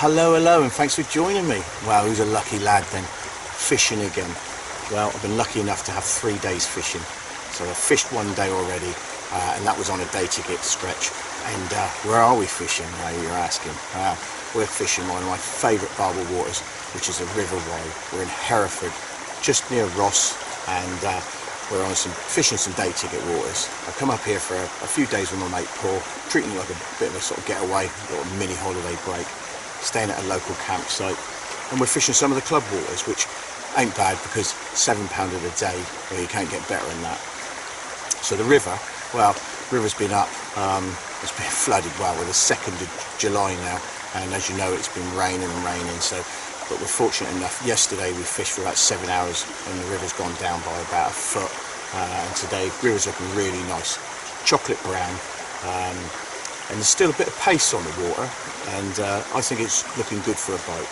Hello, and thanks for joining me. Wow, who's a lucky lad then? Fishing again. Well, I've been lucky enough to have 3 days fishing. So I've fished 1 day already, and that was on a day ticket stretch. And where are we fishing, you're asking? We're fishing one of my favourite Barbel waters, which is the River Wye. We're in Hereford, just near Ross, and we're on fishing some day ticket waters. I've come up here for a few days with my mate Paul, treating it like a bit of a sort of getaway, a little mini holiday break, staying at a local campsite, and we're fishing some of the club waters, which ain't bad because £7 a day, well, you can't get better than that. So the river, well, river's been up, it's been flooded, well, we're the 2nd of July now, and as you know, it's been raining and raining, so, but we're fortunate enough, yesterday we fished for about 7 hours and the river's gone down by about a foot, and today the river's looking really nice, chocolate brown, and there's still a bit of pace on the water, and I think it's looking good for a boat.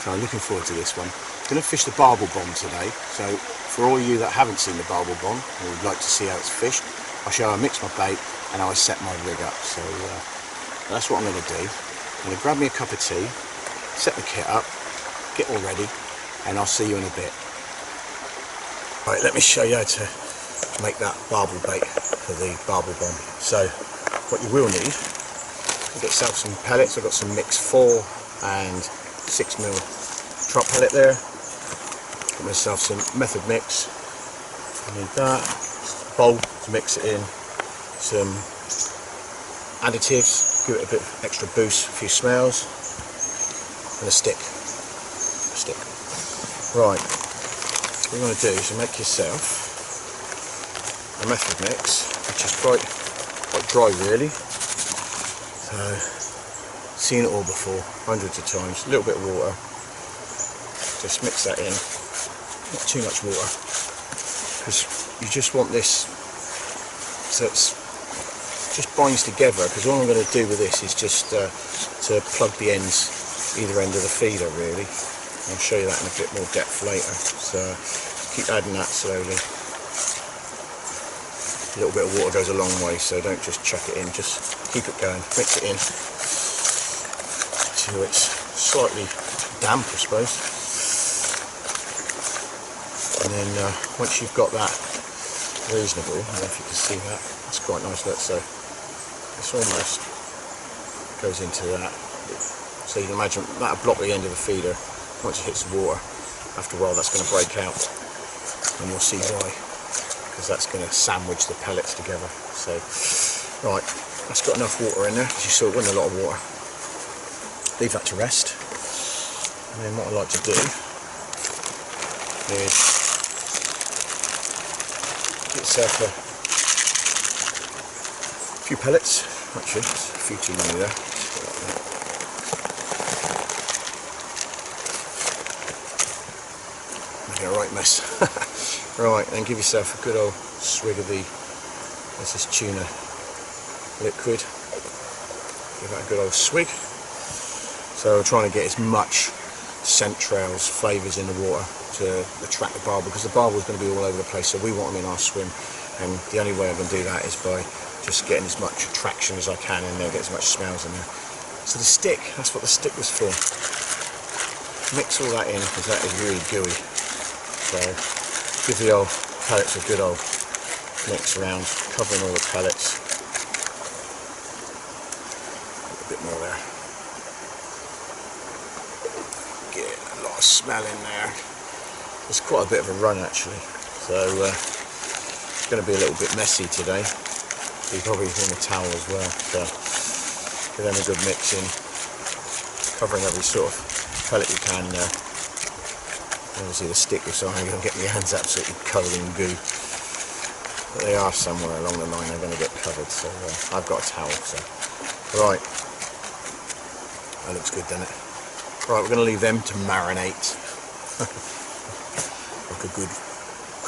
So I'm looking forward to this one. I'm going to fish the Barbel bomb today, so for all of you that haven't seen the Barbel bomb and would like to see how it's fished, I'll show you how I mix my bait and how I set my rig up. So that's what I'm going to do. I'm going to grab me a cup of tea, set the kit up, get all ready, and I'll see you in a bit. Right, let me show you how to make that Barbel bait for the Barbel bomb. So what you will need, get yourself some pellets. I've got some mixed 4 and 6mm trot pellet there. Got myself some method mix. I need that. Bowl to mix it in. Some additives, give it a bit of extra boost, a few smells, and a stick. Right. What you want to do is make yourself a method mix, which is quite dry really. So, seen it all before, hundreds of times. A little bit of water. Just mix that in. Not too much water, because you just want this so it just binds together. Because all I'm going to do with this is just to plug the ends, either end of the feeder really. I'll show you that in a bit more depth later. So keep adding that slowly. A little bit of water goes a long way, so don't just chuck it in, just keep it going, mix it in till it's slightly damp, I suppose. And then once you've got that reasonable, I don't know if you can see that, it's quite nice, look, so it's almost goes into that. So you can imagine that'll block the end of the feeder. Once it hits the water, after a while that's going to break out, and you'll see why. Because that's going to sandwich the pellets together. So, right, that's got enough water in there, as you saw it wasn't a lot of water. Leave that to rest, and then what I like to do is get yourself a few pellets, actually, there's a few too many there. Make it a right mess. Right, and give yourself a good old swig of this is tuna liquid. Give that a good old swig. So we're trying to get as much scent trails, flavours in the water to attract the barbel, because the barbel is going to be all over the place, so we want them in our swim, and the only way I can do that is by just getting as much attraction as I can in there, get as much smells in there. So the stick, that's what the stick was for. Mix all that in, because that is really gooey. So give the old pellets a good old mix around, covering all the pellets. A bit more there. Get a lot of smell in there. It's quite a bit of a run actually, so it's going to be a little bit messy today. You probably want a towel as well. So give them a good mix in, covering every sort of pellet you can there. Obviously the stick is so I'm going to get my hands absolutely covered in goo. But they are somewhere along the line, they're going to get covered, so I've got a towel. So right, that looks good, doesn't it? Right, we're going to leave them to marinate like a good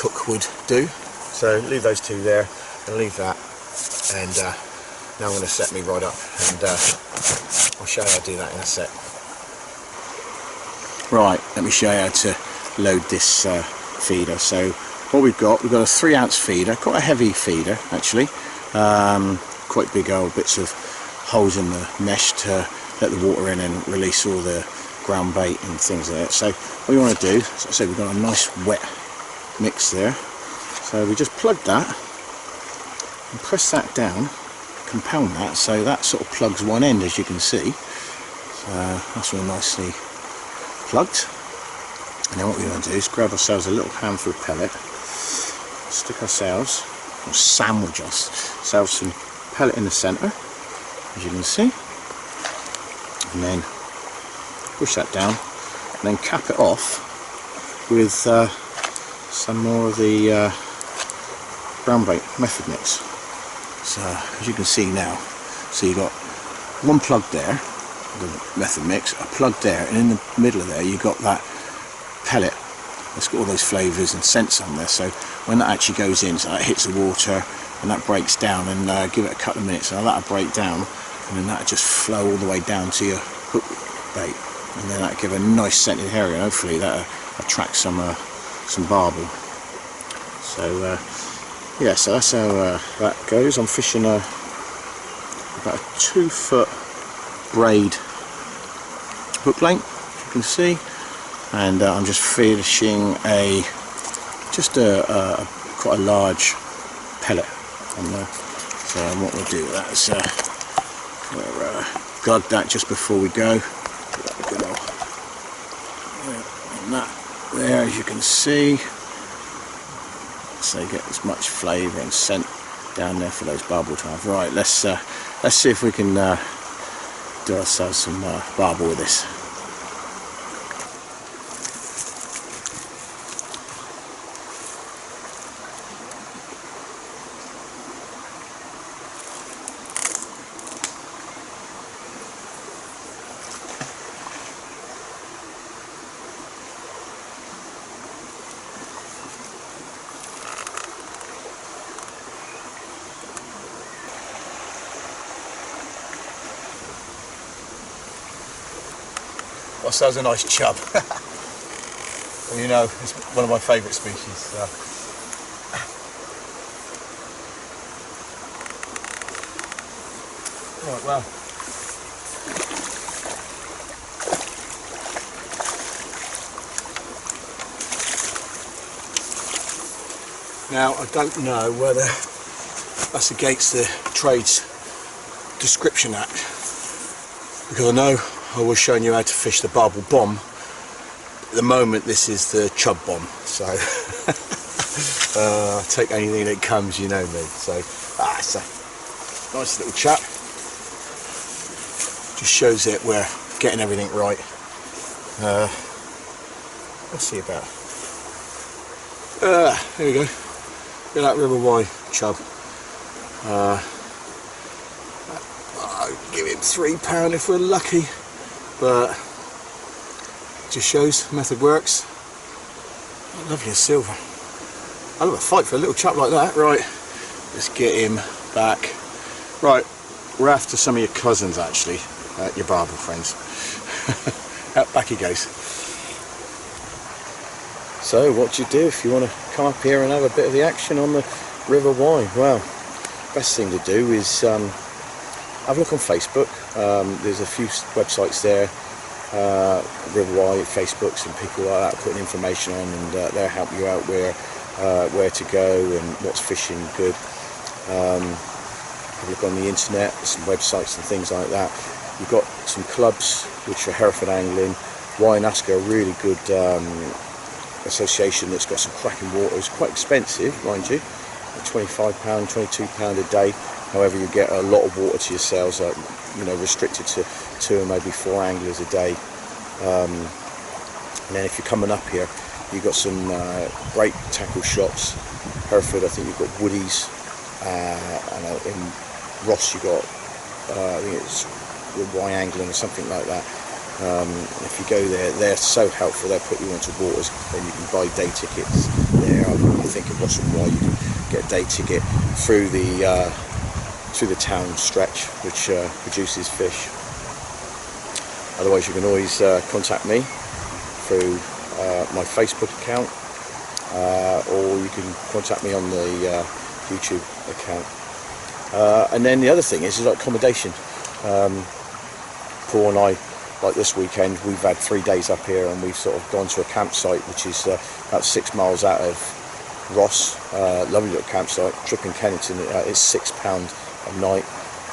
cook would do. So leave those two there and leave that, and now I'm going to set me right up, and I'll show you how to do that in a sec. Right, let me show you how to load this feeder. So what we've got a 3-ounce feeder, quite a heavy feeder actually, quite big old bits of holes in the mesh to let the water in and release all the ground bait and things like that. So what you want to do, as I said, we've got a nice wet mix there, so we just plug that and press that down, compound that, so that sort of plugs one end, as you can see. So that's all nicely plugged. And then what we're going to do is grab ourselves a little handful of pellet, stick ourselves, or sandwich ourselves some pellet in the centre, as you can see, and then push that down, and then cap it off with some more of the ground bait method mix. So as you can see now, so you've got one plug there, the method mix, a plug there, and in the middle of there you've got that pellet that's got all those flavours and scents on there. So when that actually goes in, so that hits the water and that breaks down, and give it a couple of minutes, and that'll break down, and then that'll just flow all the way down to your hook bait, and then that'll give a nice scented area, and hopefully that'll attract some barbel. So yeah, so that's how that goes. I'm fishing about a 2 foot braid hook length, as you can see, and I'm just fishing quite a large pellet on there. So what we'll do with that is we'll guard that just before we go. Good old, and that there, as you can see, so you get as much flavour and scent down there for those barbel to have. Right, let's see if we can do ourselves some barbel with this. Well, so that was a nice chub. And you know, it's one of my favourite species. Right, well. Now, I don't know whether that's against the Trades Description Act, because I know I was showing you how to fish the barbel bomb. At the moment this is the chub bomb, so take anything that comes, you know me. So it's a nice little chap, just shows that we're getting everything right. Let's see about there we go. Look at that River Wye chub. I'll give him £3 if we're lucky. But just shows method works. Lovely as silver. I love a fight for a little chap like that. Right, let's get him back. Right, we're after some of your cousins actually, your barbel friends. Out back he goes. So what do you do if you want to come up here and have a bit of the action on the River Wye? Well, best thing to do is have a look on Facebook. There's a few websites there, River Wye, Facebooks, and people like that putting information on, and they'll help you out where to go and what's fishing good. Have a look on the internet, some websites and things like that. You've got some clubs which are Hereford Angling. Wye and Asker, a really good association that's got some cracking water. It's quite expensive, mind you, £25, £22 a day. However, you get a lot of water to yourselves, you know, restricted to 2 or maybe 4 anglers a day. And then if you're coming up here, you've got some great tackle shops. Hereford, I think you've got Woody's, and in Ross you've got, I think it's Wye Angling or something like that. If you go there, they're so helpful. They'll put you onto waters, and you can buy day tickets there. I think at Ross and Wye you can get a day ticket through the town stretch, which produces fish. Otherwise, you can always contact me through my Facebook account, or you can contact me on the YouTube account. And then the other thing is like accommodation. Paul and I, like this weekend, we've had 3 days up here, and we've sort of gone to a campsite which is about 6 miles out of Ross. Lovely little campsite, Trip in Kennington. It's £6 a night.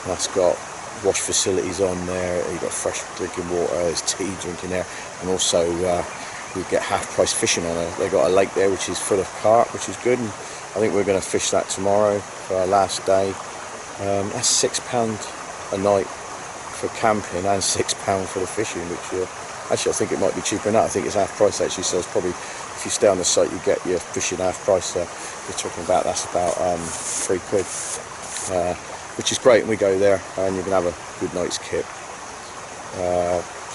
That's got wash facilities on there. You've got fresh drinking water. There's tea drinking there, and also we get half-price fishing on it. They've got a lake there which is full of carp, which is good. And I think we're going to fish that tomorrow for our last day. That's £6 a night for camping and £6 for the fishing, which actually I think it might be cheaper than that. I think it's half price actually, so it's probably, if you stay on the site, you get your fishing half price. You're talking about, that's about £3, which is great. And we go there and you can have a good night's kip.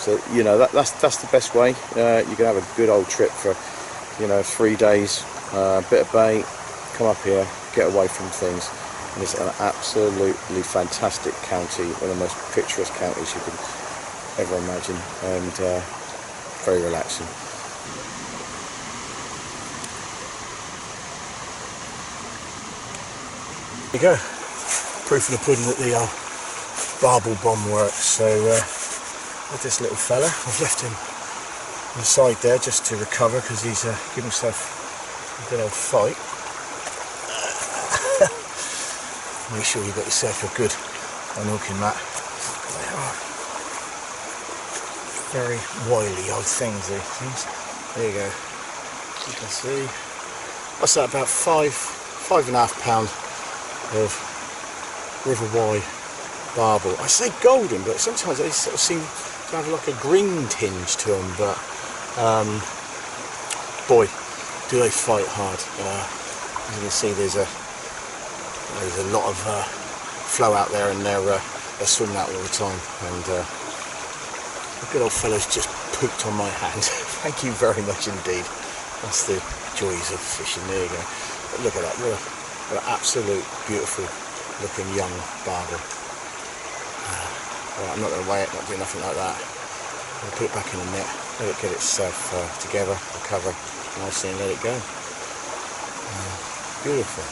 So you know, that's the best way. You can have a good old trip for, you know, 3 days, bit of bait, come up here, get away from things. And it's an absolutely fantastic county, one of the most picturesque counties you can ever imagine, and very relaxing. There you go, proof of the pudding that the Barbel bomb works. So with this little fella, I've left him on the side there just to recover, because he's given himself a good old fight. Make sure you've got yourself a good unhooking mat. They are very wily old things, these things. There you go. You can see. What's that? About £5.5 of River Wye Barbel. I say golden, but sometimes they sort of seem to have like a green tinge to them. But boy, do they fight hard. As you can see, there's a lot of flow out there, and they're swimming out all the time. And the good old fellow's just pooped on my hand. Thank you very much indeed. That's the joys of fishing. There you go. But look at that. What an absolute beautiful looking young barbel. Right, I'm not going to weigh it, not do nothing like that. I'm going to put it back in the net, let it get itself together, recover nicely, and let it go. Beautiful.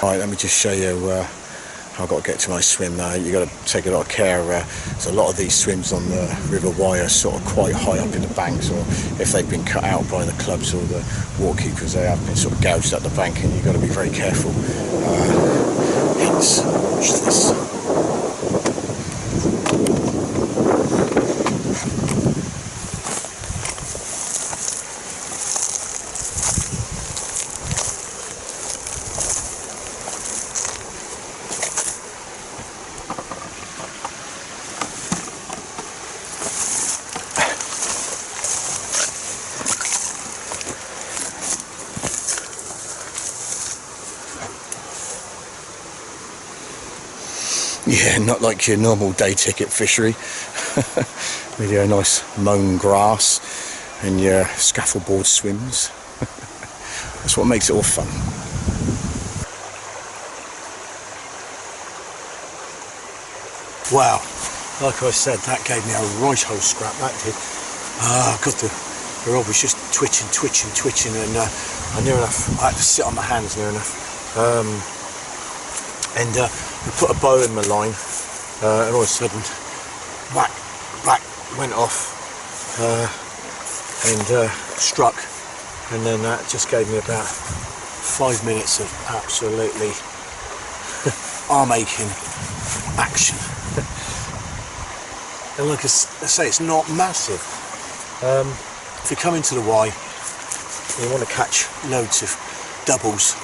Right, let me just show you how I've got to get to my swim now. You've got to take a lot of care. So a lot of these swims on the River Wye are sort of quite high up in the banks, or if they've been cut out by the clubs or the waterkeepers, they have been sort of gouged at the bank, and you've got to be very careful. Hence, watch this. Yeah, not like your normal day ticket fishery with your nice mown grass and your scaffold board swims. That's what makes it all fun. Wow, like I said, that gave me a right old scrap, that did. God, the rod was just twitching, and I near enough, I had to sit on my hands near enough. We put a bow in my line, and all of a sudden, whack, went off, and struck, and then that just gave me about 5 minutes of absolutely arm-aching action. And like I say, it's not massive. If you come into the Wye, you want to catch loads of doubles,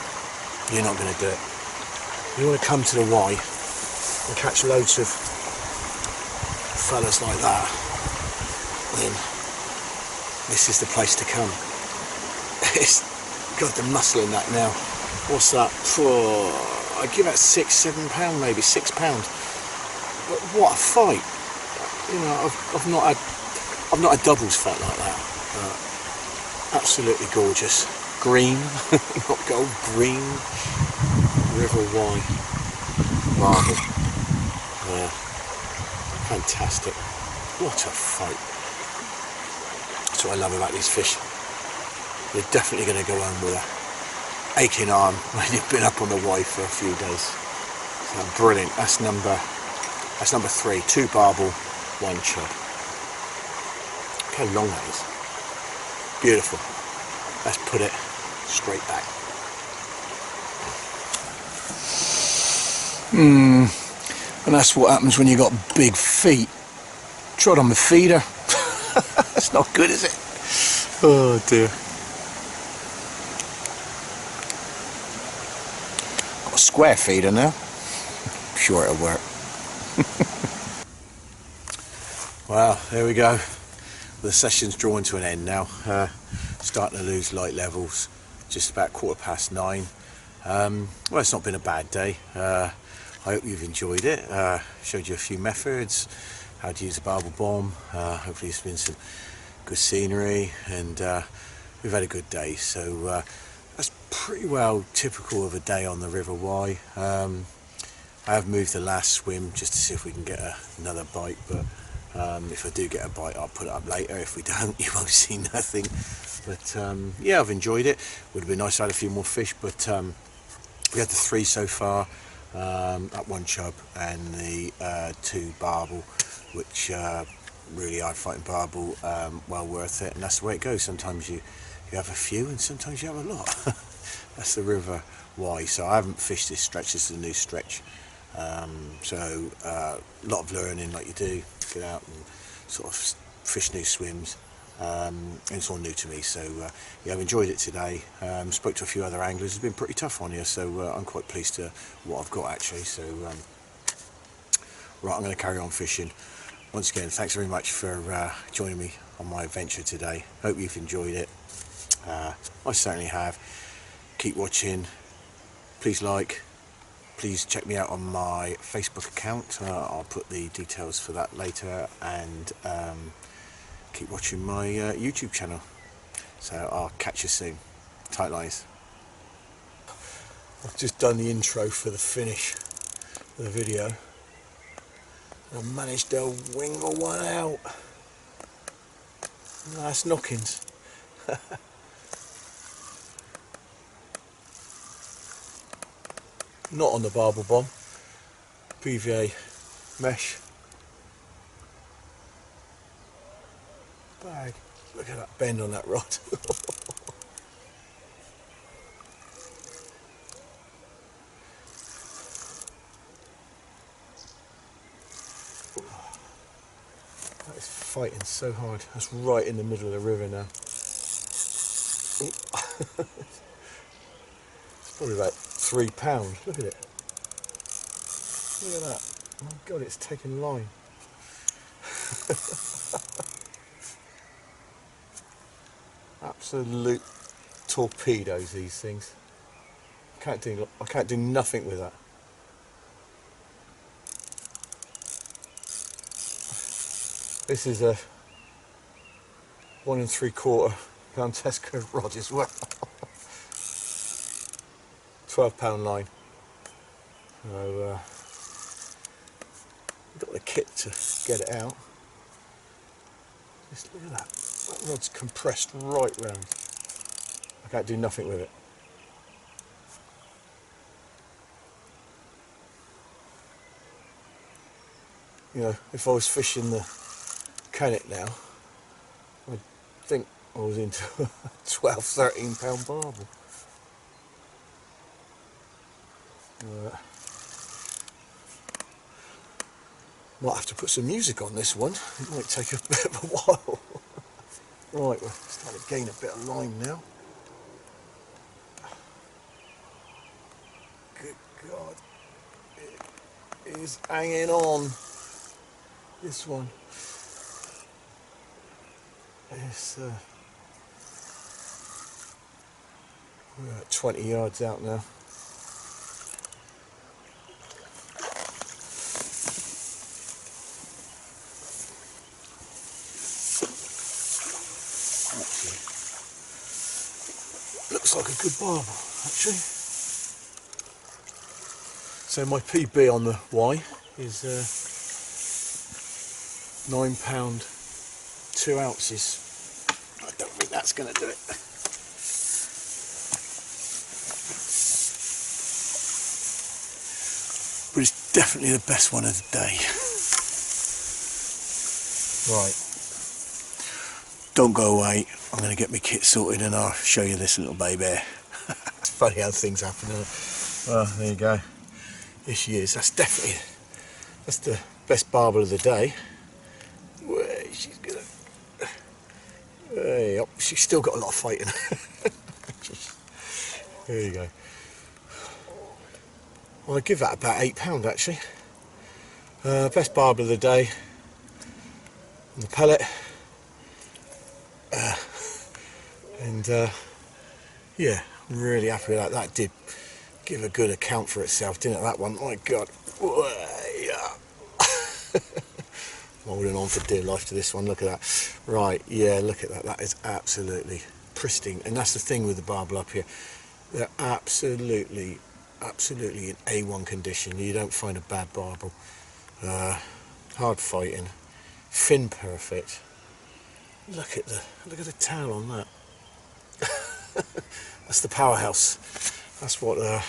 you're not going to do it. You want to come to the Wye and catch loads of fellas like that, then this is the place to come. It's got the muscle in that now. What's that? I'd give that £6-7 maybe, £6. But what a fight! You know, I've not had doubles fight like that. Absolutely gorgeous. Green, not gold, green. River Wye Barbel. Fantastic. What a fight. That's what I love about these fish. you're definitely going to go home with a aching arm when you've been up on the Wye for a few days. So brilliant. That's number 3. 2 barbel, 1 chub. Look how long that is. Beautiful. Let's put it straight back. And that's what happens when you got big feet. Trod on the feeder. That's not good, is it? Oh dear. Got a square feeder now. I'm sure it'll work. Well, there we go. The session's drawing to an end now. Starting to lose light levels. Just about 9:15. Well, it's not been a bad day. I hope you've enjoyed it. Showed you a few methods, how to use a barbel bomb. Hopefully it's been some good scenery, and we've had a good day. So that's pretty well typical of a day on the River Wye. I have moved the last swim just to see if we can get another bite, but if I do get a bite, I'll put it up later. If we don't, you won't see nothing. But yeah, I've enjoyed it. Would have been nice to have a few more fish, but we had the 3 so far. At 1 chub and the 2 barbel, which really hard fighting barbel, well worth it. And that's the way it goes. Sometimes you have a few and sometimes you have a lot. That's the River Wye. So I haven't fished this stretch. This is a new stretch, so a lot of learning, like you do, get out and sort of fish new swims. And it's all new to me, so yeah, I've enjoyed it today. Spoke to a few other anglers. It's been pretty tough on here, so I'm quite pleased to what I've got actually. So right, I'm going to carry on fishing. Once again, thanks very much for joining me on my adventure today. Hope you've enjoyed it. I certainly have. Keep watching. Please like. Please check me out on my Facebook account. I'll put the details for that later, and keep watching my YouTube channel. So I'll catch you soon. Tight lines. I've just done the intro for the finish of the video. I managed to wingle one out. Nice knockings. Not on the barbel bomb. PVA mesh. Bag. Look at that bend on that rod. That is fighting so hard. That's right in the middle of the river now. It's probably about £3. Look at it. Look at that. Oh my god, it's taking line. Absolute torpedoes, these things. I can't do nothing with that. This is a 1 3/4 pound Tesco rod as well. £12 line. So got the kit to get it out. Just look at that. That rod's compressed right round. I can't do nothing with it. You know, if I was fishing the Canet now, I'd think I was into a £12–13 barbel. Might have to put some music on this one. It might take a bit of a while. Right, we're starting to gain a bit of line now. Good God, it is hanging on. This one. It's we're at 20 yards out now. Looks like a good barbel, actually. So my PB on the Wye is £9, 2 ounces. I don't think that's going to do it. but it's definitely the best one of the day. Right, don't go away. I'm going to get my kit sorted and I'll show you this little baby. It's funny how things happen, isn't it? Well, there you go. Here she is. That's the best barbel of the day. She's gonna. Hey, oh, she's still got a lot of fight in her. There you go. Well, I'd give that about £8 actually. Best barbel of the day. And the pellet. Yeah, I'm really happy with that. That did give a good account for itself, didn't it? That one, my God. Holding on for dear life to this one. Look at that. Right, yeah, look at that. That is absolutely pristine. And that's the thing with the barbel up here. They're absolutely in A1 condition. You don't find a bad barbel. Hard fighting, fin perfect. Look at the tail on that. That's the powerhouse. That's what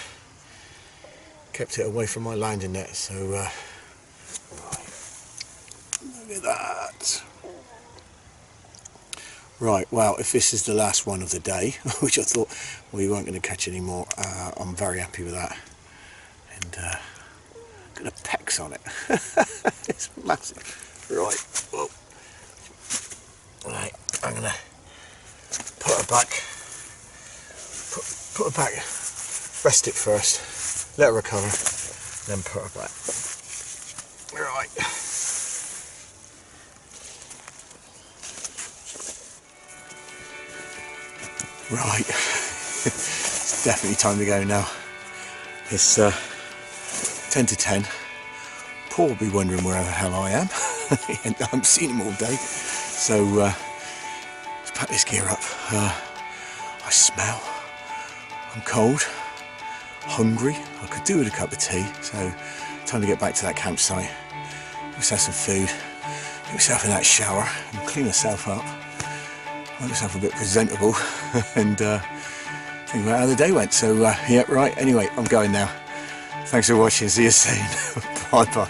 kept it away from my landing net. So right. Look at that. Right, well, if this is the last one of the day, which I thought we weren't going to catch any more, I'm very happy with that. And gonna pecs on it. It's massive. Right, whoa. Right, I'm gonna put her back. Put her back. Rest it first. Let her recover. Then put her back. Right. Right. It's definitely time to go now. It's 10 to 10. Paul will be wondering where the hell I am. I haven't seen him all day. So let's pack this gear up. I smell. I'm cold. Hungry. I could do with a cup of tea. So time to get back to that campsite. Get myself some food. Get myself in that shower and clean myself up. Make myself a bit presentable and think about how the day went. So yeah, right. Anyway, I'm going now. Thanks for watching. See you soon. Bye bye.